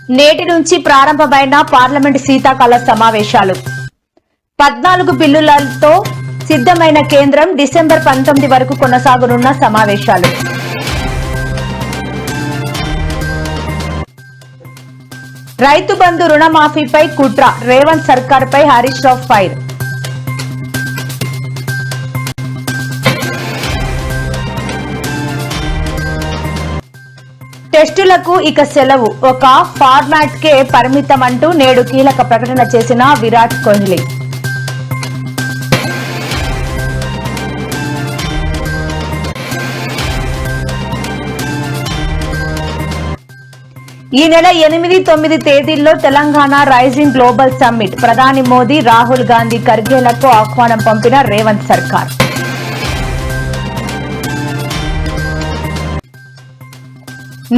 నేటి నుంచి ప్రారంభమైన పార్లమెంట్ శీతాకాల సమావేశాలు 14 బిల్లులతో సిద్ధమైన కేంద్రం డిసెంబర్ 19 వరకు కొనసాగనున్న సమావేశాలు. రైతు బంధు రుణమాఫీపై కుట్ర, రేవంత్ సర్కార్పై హరీష్ రావు ఫైర్. టెస్టులకు ఇక సెలవు, ఒక ఫార్మాట్ కే పరిమితం అంటూ నేడు కీలక ప్రకటన చేసిన విరాట్ కోహ్లీ. ఈ నెల 8-9 తేదీల్లో తెలంగాణ రైజింగ్ గ్లోబల్ సమ్మిట్. ప్రధాని మోదీ, రాహుల్ గాంధీ, ఖర్గేలకు ఆహ్వానం పంపిన రేవంత్ సర్కార్.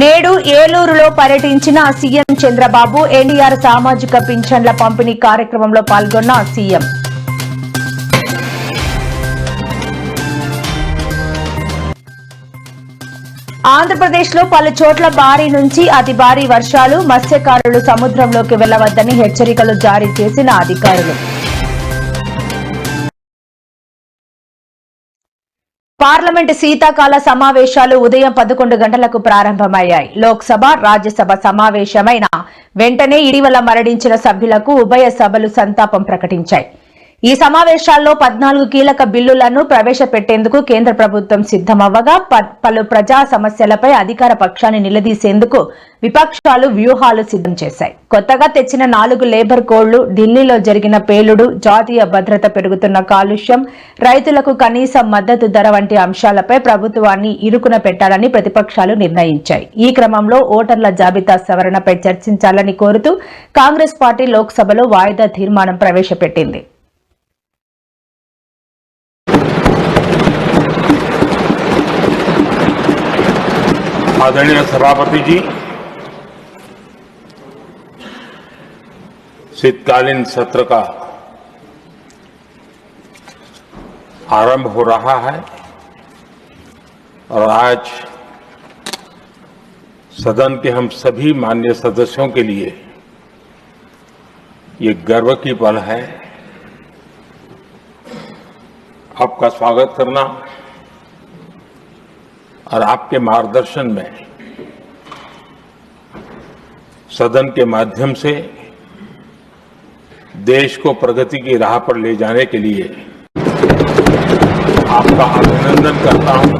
నేడు ఏలూరులో పర్యటించిన సీఎం చంద్రబాబు. ఎన్టీఆర్ సామాజిక పింఛన్ల పంపిణీ కార్యక్రమంలో పాల్గొన్న సీఎం. ఆంధ్రప్రదేశ్లో పలు చోట్ల భారీ నుంచి అతి భారీ వర్షాలు. మత్స్యకారులు సముద్రంలోకి వెళ్లవద్దని హెచ్చరికలు జారీ చేసిన అధికారులు. పార్లమెంటు శీతాకాల సమావేశాలు ఉదయం 11 గంటలకు ప్రారంభమయ్యాయి. లోక్సభ, రాజ్యసభ సమావేశమైన వెంటనే ఇటీవల మరణించిన సభ్యులకు ఉభయ సభలు సంతాపం ప్రకటించాయి. ఈ సమావేశాల్లో 14 కీలక బిల్లులను ప్రవేశపెట్టేందుకు కేంద్ర ప్రభుత్వం సిద్దమవ్వగా, పలు ప్రజా సమస్యలపై అధికార పక్షాన్ని నిలదీసేందుకు విపక్షాలు వ్యూహాలు సిద్దం చేశాయి. కొత్తగా తెచ్చిన 4 లేబర్ కోడ్లు, ఢిల్లీలో జరిగిన పేలుడు, జాతీయ భద్రత, పెరుగుతున్న కాలుష్యం, రైతులకు కనీస మద్దతు ధర వంటి అంశాలపై ప్రభుత్వాన్ని ఇరుకున పెట్టాలని ప్రతిపక్షాలు నిర్ణయించాయి. ఈ క్రమంలో ఓటర్ల జాబితా సవరణపై చర్చించాలని కోరుతూ కాంగ్రెస్ పార్టీ లోక్సభలో వాయిదా తీర్మానం ప్రవేశపెట్టింది. आदरणीय सभापति जी, शीतकालीन सत्र का आरंभ हो रहा है और आज सदन के हम सभी माननीय सदस्यों के लिए ये गर्व की पल है. आपका स्वागत करना और आपके मार्गदर्शन में सदन के माध्यम से देश को प्रगति की राह पर ले जाने के लिए आपका अभिनंदन करता हूं.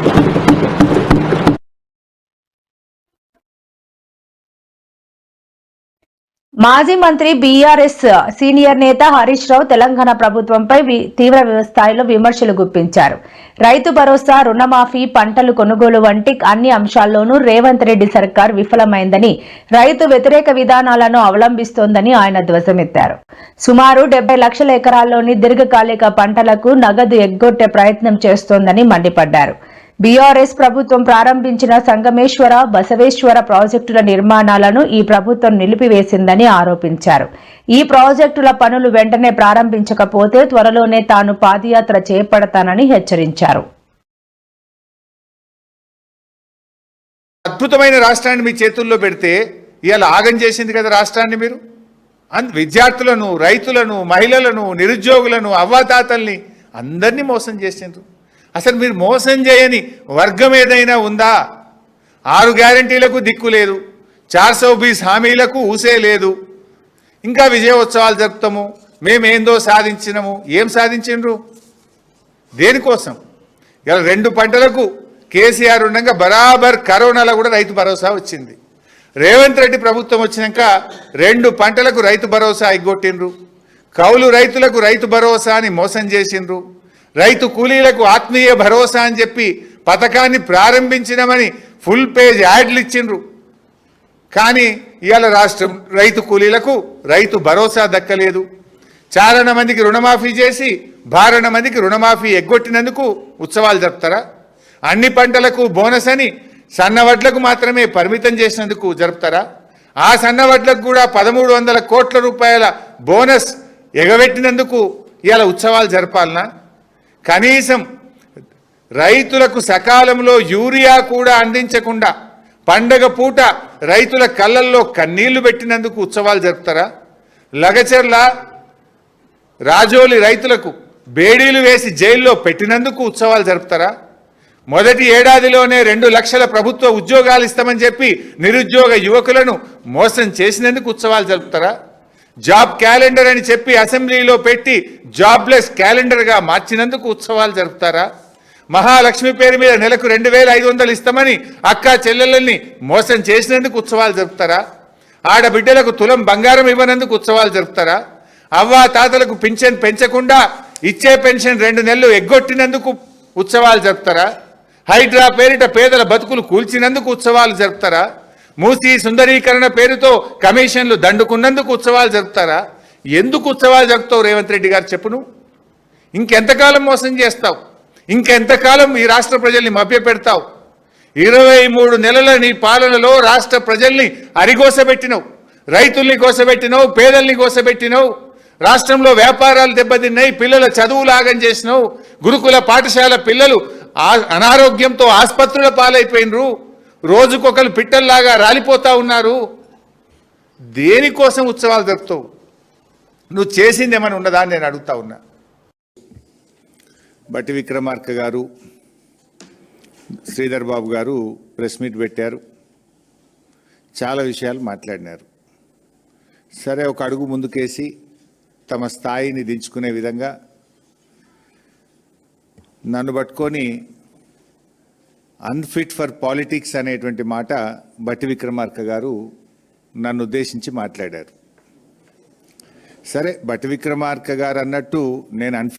మాజీ మంత్రి బీఆర్ఎస్ సీనియర్ నేత హరీష్ రావు తెలంగాణ ప్రభుత్వంపై తీవ్ర స్థాయిలో విమర్శలు గుప్పించారు. రైతు భరోసా, రుణమాఫీ, పంటలు కొనుగోలు వంటి అన్ని అంశాల్లోనూ రేవంత్ రెడ్డి సర్కార్ విఫలమైందని, రైతు వ్యతిరేక విధానాలను అవలంబిస్తోందని ఆయన ధ్వజమెత్తారు. సుమారు 70 లక్షల ఎకరాల్లోని దీర్ఘకాలిక పంటలకు నగదు ఎగ్గొట్టే ప్రయత్నం చేస్తోందని మండిపడ్డారు. బీఆర్ఎస్ ప్రభుత్వం ప్రారంభించిన సంగమేశ్వర, బసవేశ్వర ప్రాజెక్టుల నిర్మాణాలను ఈ ప్రభుత్వం నిలిపివేసిందని ఆరోపించారు. ఈ ప్రాజెక్టుల పనులు వెంటనే ప్రారంభించకపోతే త్వరలోనే తాను పాదయాత్ర చేపడతానని హెచ్చరించారు. అద్భుతమైన రాష్ట్రాన్ని మీ చేతుల్లో పెడితే ఇవాళ ఆగం చేసింది కదా రాష్ట్రాన్ని. మీరు విద్యార్థులను, రైతులను, మహిళలను, నిరుద్యోగులను, అవ్వాతాతల్ని అందరినీ మోసం చేసిండ్రు. అసలు మీరు మోసం చేయని వర్గం ఏదైనా ఉందా? 6 గ్యారంటీలకు దిక్కు లేదు, 420 హామీలకు ఊసే లేదు. ఇంకా విజయోత్సవాలు జరుపుతాము, మేమేందో సాధించినము. ఏం సాధించిండ్రు? దేనికోసం? ఇలా 2 పంటలకు కేసీఆర్ ఉండగా బరాబర్ కరోనాలో కూడా రైతు భరోసా వచ్చింది. రేవంత్ రెడ్డి ప్రభుత్వం వచ్చినాక 2 పంటలకు రైతు భరోసా ఎగ్గొట్టిండ్రు. కౌలు రైతులకు రైతు భరోసా అని మోసం చేసిండ్రు. రైతు కూలీలకు ఆత్మీయ భరోసా అని చెప్పి పథకాన్ని ప్రారంభించినమని ఫుల్ పేజ్ యాడ్లు ఇచ్చిండ్రు. కానీ ఇవాళ రాష్ట్రం రైతు కూలీలకు రైతు భరోసా దక్కలేదు. చాలాన మందికి రుణమాఫీ చేసి భారణ మందికి రుణమాఫీ ఎగ్గొట్టినందుకు ఉత్సవాలు జరుపుతారా? అన్ని పంటలకు బోనస్ అని సన్నవడ్లకు మాత్రమే పరిమితం చేసినందుకు జరుపుతారా? ఆ సన్నవడ్లకు కూడా 1300 కోట్ల రూపాయల బోనస్ ఎగబెట్టినందుకు ఇవాళ ఉత్సవాలు జరపాలనా? కనీసం రైతులకు సకాలంలో యూరియా కూడా అందించకుండా పండగ పూట రైతుల కళ్ళల్లో కన్నీళ్లు పెట్టినందుకు ఉత్సవాలు జరుపుతారా? లగచెర్ల రాజోలి రైతులకు బేడీలు వేసి జైల్లో పెట్టినందుకు ఉత్సవాలు జరుపుతారా? మొదటి ఏడాదిలోనే 2 లక్షల ప్రభుత్వ ఉద్యోగాలు ఇస్తామని చెప్పి నిరుద్యోగ యువకులను మోసం చేసినందుకు ఉత్సవాలు జరుపుతారా? జాబ్ క్యాలెండర్ అని చెప్పి అసెంబ్లీలో పెట్టి జాబ్లెస్ క్యాలెండర్గా మార్చినందుకు ఉత్సవాలు జరుపుతారా? మహాలక్ష్మి పేరు మీద నెలకు 2,500 ఇస్తామని అక్కా చెల్లెళ్ళని మోసం చేసినందుకు ఉత్సవాలు జరుపుతారా? ఆడబిడ్డలకు తులం బంగారం ఇవ్వనందుకు ఉత్సవాలు జరుపుతారా? అవ్వా తాతలకు పింఛన్ పెంచకుండా ఇచ్చే పెన్షన్ 2 నెలలు ఎగ్గొట్టినందుకు ఉత్సవాలు జరుపుతారా? హైడ్రా పేరిట పేదల బతుకులు కూల్చినందుకు ఉత్సవాలు జరుపుతారా? మూసీ సుందరీకరణ పేరుతో కమిషన్లు దండుకున్నందుకు ఉత్సవాలు జరుపుతారా? ఎందుకు ఉత్సవాలు జరుపుతావు రేవంత్ రెడ్డి గారు చెప్పును? ఇంకెంతకాలం మోసం చేస్తావు? ఇంకెంతకాలం ఈ రాష్ట్ర ప్రజల్ని మభ్యపెడతావు? 23 నెలల నీ పాలనలో రాష్ట్ర ప్రజల్ని అరిగోసబెట్టినవు, రైతుల్ని కోసబెట్టినవు, పేదల్ని కోసబెట్టినవు, రాష్ట్రంలో వ్యాపారాలు దెబ్బతిన్నాయి, పిల్లల చదువులు ఆగం చేసినావు, గురుకుల పాఠశాల పిల్లలు అనారోగ్యంతో ఆసుపత్రుల పాలైపోయినరు, రోజుకొకరు పిట్టల్లాగా రాలిపోతా ఉన్నారు. దేనికోసం ఉత్సవాలు జరుపుతావు? నువ్వు చేసింది ఏమైనా ఉన్నదా అని నేను అడుగుతా ఉన్నా. బట్టి విక్రమార్క గారు, శ్రీధర్ బాబు గారు ప్రెస్ మీట్ పెట్టారు, చాలా విషయాలు మాట్లాడినారు. సరే, ఒక అడుగు ముందుకేసి తమ స్థాయిని దించుకునే విధంగా నన్ను పట్టుకొని అన్ఫిట్ ఫర్ పాలిటిక్స్ అనేటువంటి మాట బట్టి విక్రమార్క గారు నన్ను ఉద్దేశించి మాట్లాడారు. సరే, బట్టి విక్రమార్క గారు అన్నట్టు నేను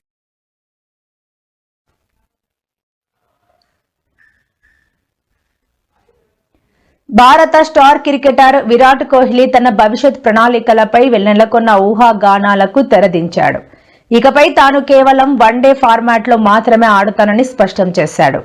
భారత స్టార్ క్రికెటర్ విరాట్ కోహ్లీ తన భవిష్యత్ ప్రణాళికలపై నెలకొన్న ఊహాగానాలకు తెరదించాడు. ఇకపై తాను కేవలం వన్డే ఫార్మాట్లో మాత్రమే ఆడుతానని స్పష్టం చేశాడు.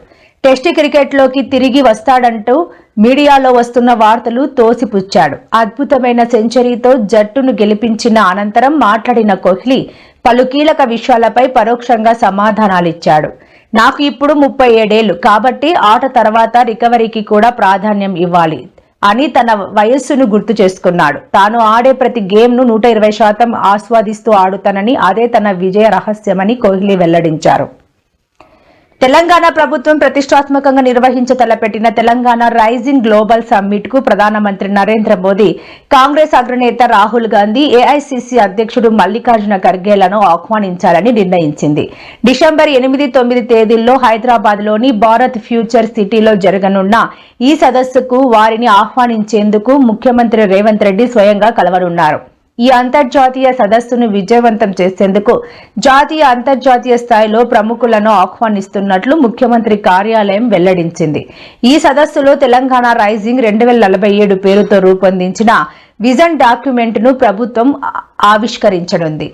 టెస్ట్ క్రికెట్లోకి తిరిగి వస్తాడంటూ మీడియాలో వస్తున్న వార్తలు తోసిపుచ్చాడు. అద్భుతమైన సెంచరీతో జట్టును గెలిపించిన అనంతరం మాట్లాడిన కోహ్లీ పలు కీలక విషయాలపై పరోక్షంగా సమాధానాలిచ్చాడు. నాకు ఇప్పుడు 37 ఏళ్లు కాబట్టి ఆట తర్వాత రికవరీకి కూడా ప్రాధాన్యం ఇవ్వాలి అని తన వయస్సును గుర్తు చేసుకున్నాడు. తాను ఆడే ప్రతి గేమ్ను 120% ఆస్వాదిస్తూ ఆడుతానని, అదే తన విజయ రహస్యమని కోహ్లీ వెల్లడించారు. తెలంగాణ ప్రభుత్వం ప్రతిష్టాత్మకంగా తలపెట్టిన తెలంగాణ రైజింగ్ గ్లోబల్ సమ్మిట్ కు ప్రధానమంత్రి నరేంద్ర మోదీ, కాంగ్రెస్ అగ్రనేత రాహుల్ గాంధీ, ఏఐసీసీ అధ్యక్షుడు మల్లికార్జున ఖర్గేలను ఆహ్వానించాలని నిర్ణయించింది. డిసెంబర్ 8, 9 తేదీల్లో హైదరాబాద్ లోని భారత్ ఫ్యూచర్ సిటీలో జరగనున్న ఈ సదస్సుకు వారిని ఆహ్వానించేందుకు ముఖ్యమంత్రి రేవంత్ రెడ్డి స్వయంగా కలవనున్నారు. ఈ అంతర్జాతీయ సదస్సును విజయవంతం చేసేందుకు జాతీయ, అంతర్జాతీయ స్థాయిలో ప్రముఖులను ఆహ్వానిస్తున్నట్లు ముఖ్యమంత్రి కార్యాలయం వెల్లడించింది. ఈ సదస్సులో తెలంగాణ రైజింగ్ 2047 పేరుతో రూపొందించిన విజన్ డాక్యుమెంట్ ను ప్రభుత్వం ఆవిష్కరించనుంది.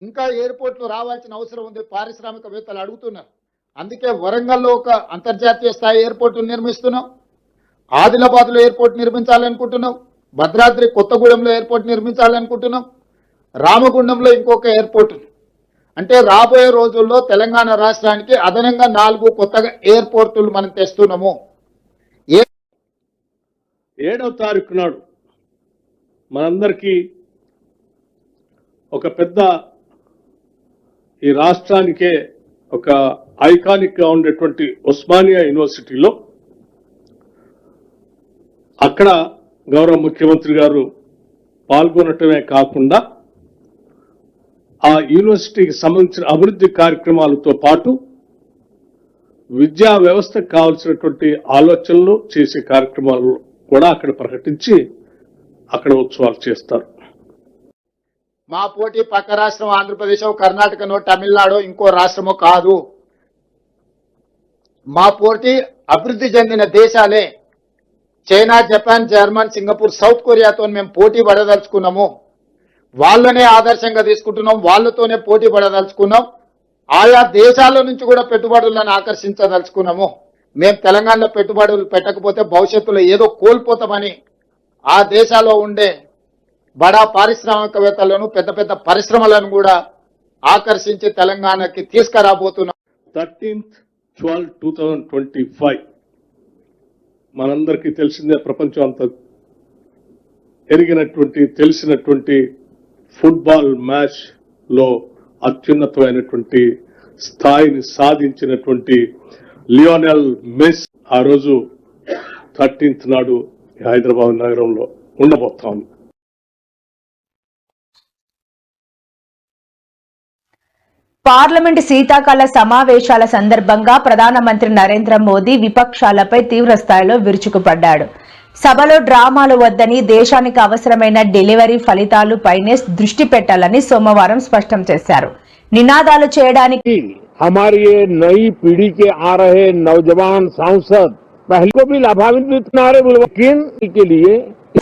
ఇంకా ఎయిర్పోర్ట్లు రావాల్సిన అవసరం ఉంది, పారిశ్రామికవేత్తలు అడుగుతున్నారు. అందుకే వరంగల్లో ఒక అంతర్జాతీయ స్థాయి ఎయిర్పోర్ట్ నిర్మిస్తున్నాం, ఆదిలాబాద్లో ఎయిర్పోర్ట్ నిర్మించాలనుకుంటున్నాం, భద్రాద్రి కొత్తగూడెంలో ఎయిర్పోర్ట్ నిర్మించాలనుకుంటున్నాం, రామగుండంలో ఇంకొక ఎయిర్పోర్ట్. అంటే రాబోయే రోజుల్లో తెలంగాణ రాష్ట్రానికి అదనంగా 4 కొత్తగా ఎయిర్పోర్టులు మనం తెస్తున్నాము. 7వ తారీఖు నాడు మనందరికీ ఒక పెద్ద, ఈ రాష్ట్రానికే ఒక ఐకానిక్ గా ఉండేటువంటి ఉస్మానియా యూనివర్సిటీలో అక్కడ గౌరవ ముఖ్యమంత్రి గారు పాల్గొనటమే కాకుండా ఆ యూనివర్సిటీకి సంబంధించిన అభివృద్ధి కార్యక్రమాలతో పాటు విద్యా వ్యవస్థకు కావాల్సినటువంటి ఆలోచనలు చేసే కార్యక్రమాలు కూడా అక్కడ ప్రకటించి అక్కడ ఉత్సవాలు చేస్తారు. మా పోటీ పక్క రాష్ట్రం ఆంధ్రప్రదేశ్, కర్ణాటకనో, తమిళనాడు, ఇంకో రాష్ట్రమో కాదు. మా పోటీ అభివృద్ధి చెందిన దేశాలే. China, Japan, German, Singapore, south కొరియాతో మేము పోటీ పడదలుచుకున్నాము. వాళ్ళనే ఆదర్శంగా తీసుకుంటున్నాం, వాళ్ళతోనే పోటీ పడదలుచుకున్నాం. ఆయా దేశాల నుంచి కూడా పెట్టుబడులను ఆకర్షించదలుచుకున్నాము. మేము తెలంగాణలో పెట్టుబడులు పెట్టకపోతే భవిష్యత్తులో ఏదో కోల్పోతామని ఆ దేశాల్లో ఉండే బడా పారిశ్రామికవేత్తలను, పెద్ద పెద్ద పరిశ్రమలను కూడా ఆకర్షించి తెలంగాణకి తీసుకురాబోతున్నాం. 13th 12, 2025 మనందరికీ తెలిసిందే, ప్రపంచం అంతా తెలిసినటువంటి ఫుట్బాల్ మ్యాచ్ లో అత్యున్నతమైనటువంటి స్థాయిని సాధించినటువంటి లియోనెల్ మెస్సీ ఆ రోజు 13th నాడు హైదరాబాద్ నగరంలో ఉండబోతాం. పార్లమెంట్ శీతాకాల సమావేశాల సందర్భంగా ప్రధానమంత్రి నరేంద్ర మోదీ విపక్షాలపై తీవ్ర స్థాయిలో విరుచుకుపడ్డాడు. సభలో డ్రామాలు వద్దని, దేశానికి అవసరమైన డెలివరీ ఫలితాలు పైనే దృష్టి పెట్టాలని సోమవారం స్పష్టం చేశారు. నినాదాలు చేయడానికి हमारी ये नई पीढ़ी के आ रहे नौजवान सांसद पहले को भी लाभान्वित नारे लेकिन के लिए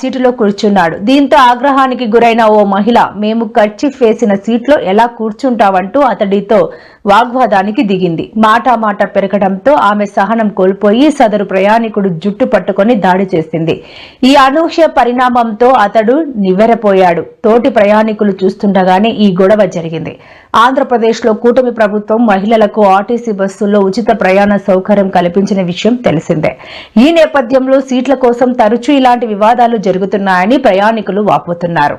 సీటులో కూర్చున్నాడు. దీంతో ఆగ్రహానికి గురైన ఓ మహిళ, మేము కర్చీఫ్ వేసిన సీట్లో ఎలా కూర్చుంటావంటూ అతడితో వాగ్వాదానికి దిగింది. మాట పెరగడంతో ఆమె సహనం కోల్పోయి సదరు ప్రయాణికుడు జుట్టు పట్టుకొని దాడి చేసింది. ఈ అనూహ్య పరిణామంతో అతడు నివ్వెరపోయాడు. తోటి ప్రయాణికులు చూస్తుండగానే ఈ గొడవ జరిగింది. ఆంధ్రప్రదేశ్లో కూటమి ప్రభుత్వం మహిళలకు ఆర్టీసీ బస్సుల్లో ఉచిత ప్రయాణ సౌకర్యం కల్పించిన విషయం తెలిసిందే. ఈ నేపథ్యంలో సీట్ల కోసం తరచూ ఇలాంటి వివాదాలు జరుగుతున్నాయని ప్రయాణికులు వాపోతున్నారు.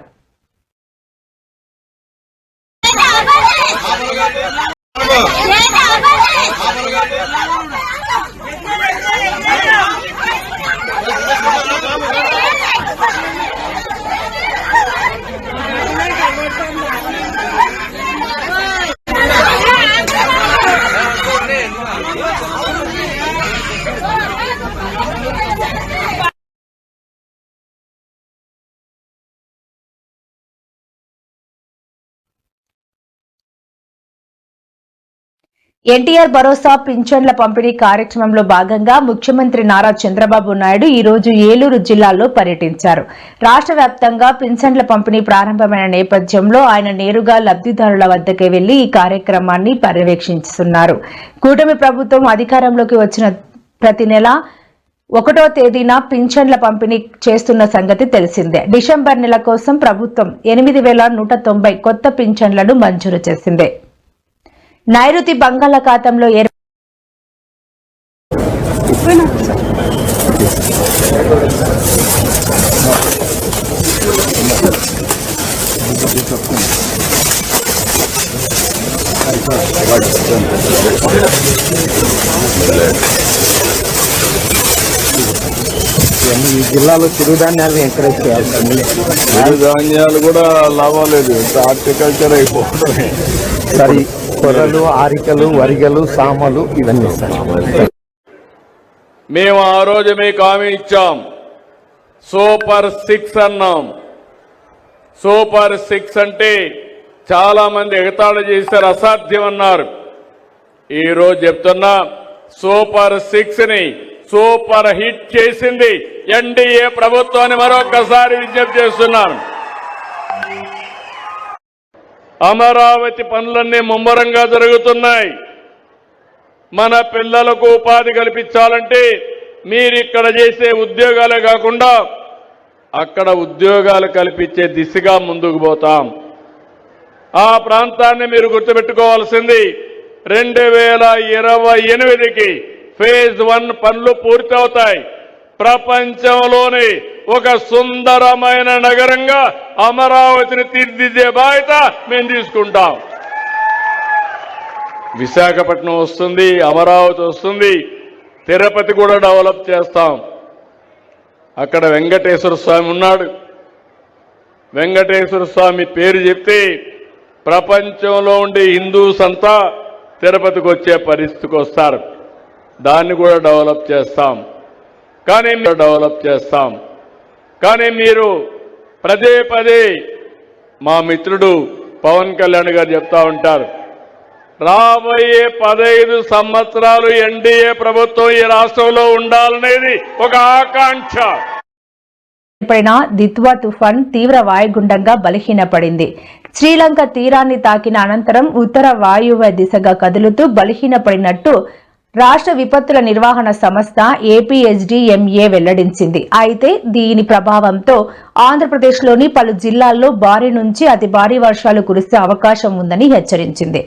ఎన్టీఆర్ భరోసా పింఛన్ల పంపిణీ కార్యక్రమంలో భాగంగా ముఖ్యమంత్రి నారా చంద్రబాబు నాయుడు ఈ రోజు ఏలూరు జిల్లాలో పర్యటించారు. రాష్ట్ర వ్యాప్తంగా పింఛన్ల పంపిణీ ప్రారంభమైన నేపథ్యంలో ఆయన నేరుగా లబ్దిదారుల వద్దకే వెళ్లి ఈ కార్యక్రమాన్ని పర్యవేక్షిస్తున్నారు. కూటమి ప్రభుత్వం అధికారంలోకి వచ్చిన ప్రతి నెల 1వ తేదీన పింఛన్ల పంపిణీ చేస్తున్న సంగతి తెలిసిందే. డిసెంబర్ నెల కోసం ప్రభుత్వం 8,190 కొత్త పింఛన్లను మంజూరు చేసింది. నైరుతి బంగాళాఖాతంలో ఈ జిల్లాలో చిరుధాన్యాలను ఎంకరేజ్ చేయాల్సింది. చిరుధాన్యాలు కూడా లాభం లేదు, హార్టికల్చర్ అయిపోతున్నాయి. సరే, కొర్రలు, ఆరికలు, వరిగలు, సామలు ఇవన్నీ మేము ఆ రోజు మీకు హామీ ఇచ్చాం. సూపర్ 6 అన్నాం. సూపర్ 6 అంటే చాలా మంది ఎగతాళి చేశారు, అసాధ్యం అన్నారు. ఈ రోజు చెప్తున్నా, సూపర్ 6ని సూపర్ హిట్ చేసింది ఎన్డీఏ ప్రభుత్వాన్ని మరొకసారి విజ్ఞప్తి చేస్తున్నాను. అమరావతి పనులన్నీ ముమ్మరంగా జరుగుతున్నాయి. మన పిల్లలకు ఉపాధి కల్పించాలంటే మీరు ఇక్కడ చేసే ఉద్యోగాలే కాకుండా అక్కడ ఉద్యోగాలు కల్పించే దిశగా ముందుకు పోతాం. ఆ ప్రాంతాన్ని మీరు గుర్తుపెట్టుకోవాల్సింది, 2028కి ఫేజ్ 1 పనులు పూర్తవుతాయి. ప్రపంచంలోని ఒక సుందరమైన నగరంగా అమరావతిని తీర్చిదిద్దే బాధ్యత మేము తీసుకుంటాం. విశాఖపట్నం వస్తుంది, అమరావతి వస్తుంది, తిరుపతి కూడా డెవలప్ చేస్తాం. అక్కడ వెంకటేశ్వర స్వామి ఉన్నాడు. వెంకటేశ్వర స్వామి పేరు చెప్తే ప్రపంచంలో ఉండే హిందూస్ అంతా తిరుపతికి వచ్చే పరిస్థితికి వస్తారు. దాన్ని కూడా డెవలప్ చేస్తాం. కానీ మీరు పదే మా మిత్రుడు పవన్ కళ్యాణ్ గారు చెప్తా ఉంటారు, రాబోయే 15 సంవత్సరాలు ఎన్డీఏ ప్రభుత్వం ఈ రాష్ట్రంలో ఉండాలనేది ఒక ఆకాంక్ష. దిత్వా తుఫాన్ తీవ్ర వాయుగుండంగా బలహీనపడింది. శ్రీలంక తీరాన్ని తాకిన అనంతరం ఉత్తర వాయువ్య దిశగా కదులుతూ బలహీనపడినట్టు రాష్ట్ర విపత్తుల నిర్వహణ సంస్థ ఏపీఎస్డీఎంఏ వెల్లడించింది. అయితే దీని ప్రభావంతో ఆంధ్రప్రదేశ్లోని పలు జిల్లాల్లో భారీ నుంచి అతి భారీ వర్షాలు కురిసే అవకాశం ఉందని హెచ్చరించింది.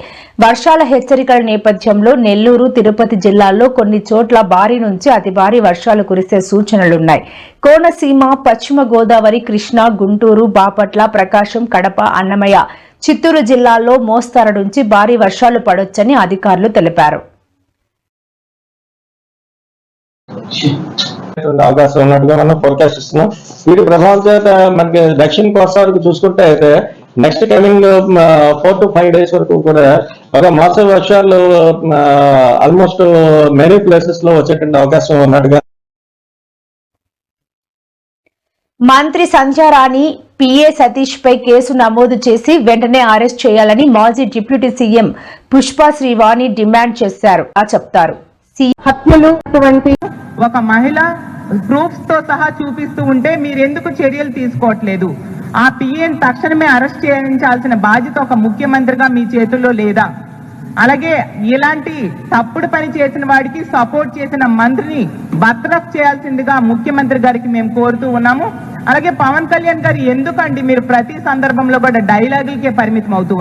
వర్షాల హెచ్చరికల నేపథ్యంలో నెల్లూరు, తిరుపతి జిల్లాల్లో కొన్ని చోట్ల భారీ నుంచి అతి భారీ వర్షాలు కురిసే సూచనలున్నాయి. కోనసీమ, పశ్చిమ గోదావరి, కృష్ణా, గుంటూరు, బాపట్ల, ప్రకాశం, కడప, అన్నమయ్య, చిత్తూరు జిల్లాల్లో మోస్తారు నుంచి భారీ వర్షాలు పడొచ్చని అధికారులు తెలిపారు. అవకాశం ఉన్నట్టుగా మనం ఫోర్కాస్ట్ ఇస్తున్నాం. వీటి ప్రభావం చేత మనకి దక్షిణ కోస్తా వరకు చూసుకుంటే అయితే నెక్స్ట్ కమింగ్ 4 to 5 days వరకు కూడా ఒక మోస్తరు వర్షాలు ఆల్మోస్ట్ మెనీ ప్లేసెస్ లో వచ్చేటువంటి అవకాశం ఉన్నట్టుగా. మంత్రి సంధ్యారాణి పిఏ సతీష్ పై కేసు నమోదు చేసి వెంటనే అరెస్ట్ చేయాలని మాజీ deputy CM Pushpa Srivani demand చేశారు. చెప్తారు. హత్యలు అటువంటి ఒక మహిళ ప్రూఫ్స్ తో సహా చూపిస్తూ ఉంటే మీరెందుకు చర్యలు తీసుకోవట్లేదు? ఆ పిఏని తక్షణమే అరెస్ట్ చేయించాల్సిన బాధ్యత ఒక ముఖ్యమంత్రిగా మీ చేతుల్లో లేదా? అలాగే ఇలాంటి తప్పుడు పని చేసిన వాడికి సపోర్ట్ చేసిన మంత్రిని బర్తరఫ్ చేయాల్సిందిగా ముఖ్యమంత్రి గారికి మేము కోరుతూ ఉన్నాము. అలాగే పవన్ కళ్యాణ్ గారు ఎందుకండి మీరు ప్రతి సందర్భంలో కూడా డైలాగులకే పరిమితం అవుతూ